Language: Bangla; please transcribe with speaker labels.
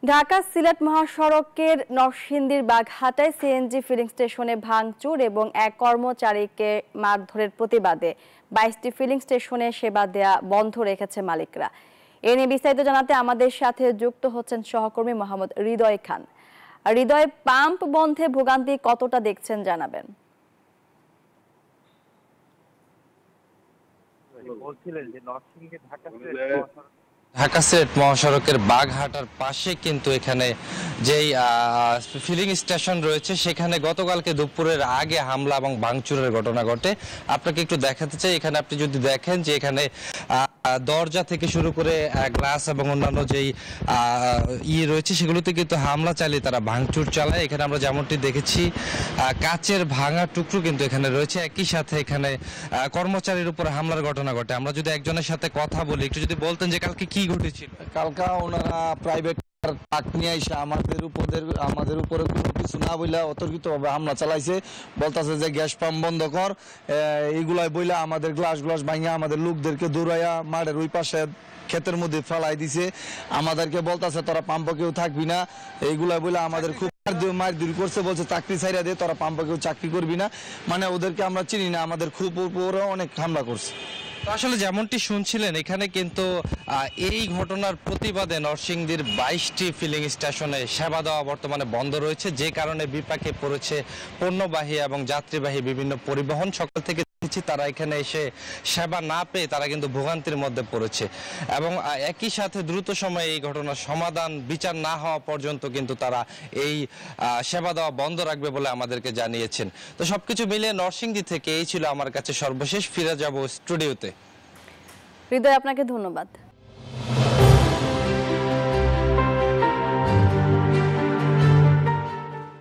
Speaker 1: ঢাকা সিলেট মহাসড়কের নরসিংদীর বাঘহাটায় সিএনজি ফিলিং স্টেশনে ভাঙচুর এবং এক কর্মচারীকে মারধরের প্রতিবাদে 22টি ফিলিং স্টেশনে সেবা দেয়া বন্ধ রেখেছে মালিকরা। এ নিয়ে বিস্তারিত জানাতে আমাদের সাথে যুক্ত হচ্ছেন সহকর্মী মোহাম্মদ হৃদয় খান। হৃদয়, পাম্প বন্ধে ভোগান্তি কতটা দেখছেন জানাবেন।
Speaker 2: বলছিলেন যে নরসিংদী
Speaker 3: ঢাকা সিলেট মহাসড়কের বাঘহাটার পাশে কিন্তু এখানে যেই ফিলিং স্টেশন রয়েছে সেখানে গতকালকে দুপুরের আগে হামলা এবং ভাঙচুরের ঘটনা ঘটে। আপনাকে একটু দেখাতে চাই, এখানে আপনি যদি দেখেন যে এখানে দরজা থেকে শুরু করে গ্লাস এবং অন্যান্য যেই রয়েছে সেগুলোতে কিন্তু হামলা চালিয়ে তারা ভাঙচুর চালায়। এখানে আমরা যেমনটি দেখেছি কাচের ভাঙা টুকরো কিন্তু এখানে রয়েছে। একই সাথে এখানে কর্মচারীর উপর হামলার ঘটনা ঘটে। আমরা যদি একজনের সাথে কথা বলি, একটু যদি বলতেন যে কালকে কি ঘটেছিল।
Speaker 4: কালকা ওনারা প্রাইভেট ট্রাক নিয়ে এসে আমাদের উপরে কোনো কিছু না বইলা অতর্কিতভাবে হামলা চালাইছে। বলতেছে যে গ্যাস পাম্প বন্ধ কর, এইগুলাই বইলা আমাদের গ্লাস ভাঙিয়া আমাদের লোকদেরকে দৌড়াইয়া মাঠের ওই পাশে ক্ষেতের মধ্যে ফেলাই দিছে। আমাদেরকে বলতেছে তোরা পাম্পে কেউ থাকবি না, এইগুলাই বলে আমাদের খুব মারধর করছে। বলছে চাকরি ছাইরা দিয়ে তোরা পাম্পে কেউ চাকরি করবি না। মানে ওদেরকে আমরা চিনি না, আমাদের খুব উপরে অনেক হামলা করছে।
Speaker 3: আসলে যেমনটি শুনছিলেন এখানে কিন্তু এই ঘটনার প্রতিবাদে নরসিংদীর 22টি ফিলিং স্টেশনে সেবা দেওয়া বর্তমানে বন্ধ রয়েছে, যে কারণে বিপাকে পড়েছে পণ্যবাহী এবং যাত্রীবাহী বিভিন্ন পরিবহন। সকাল থেকে তারা এখানে এসে সেবা না পেয়ে তারা কিন্তু ভোগান্তির মধ্যে পড়েছে এবং একই সাথে দ্রুত সময়ে এই ঘটনার সমাধান বিচার না হওয়া পর্যন্ত কিন্তু তারা এই সেবা দেওয়া বন্ধ রাখবে বলে আমাদেরকে জানিয়েছেন। তো সবকিছু মিলিয়ে নরসিংদী থেকে এই ছিল আমার কাছে সর্বশেষ। ফিরে যাব স্টুডিওতে।
Speaker 1: হৃদয়, আপনাকে ধন্যবাদ।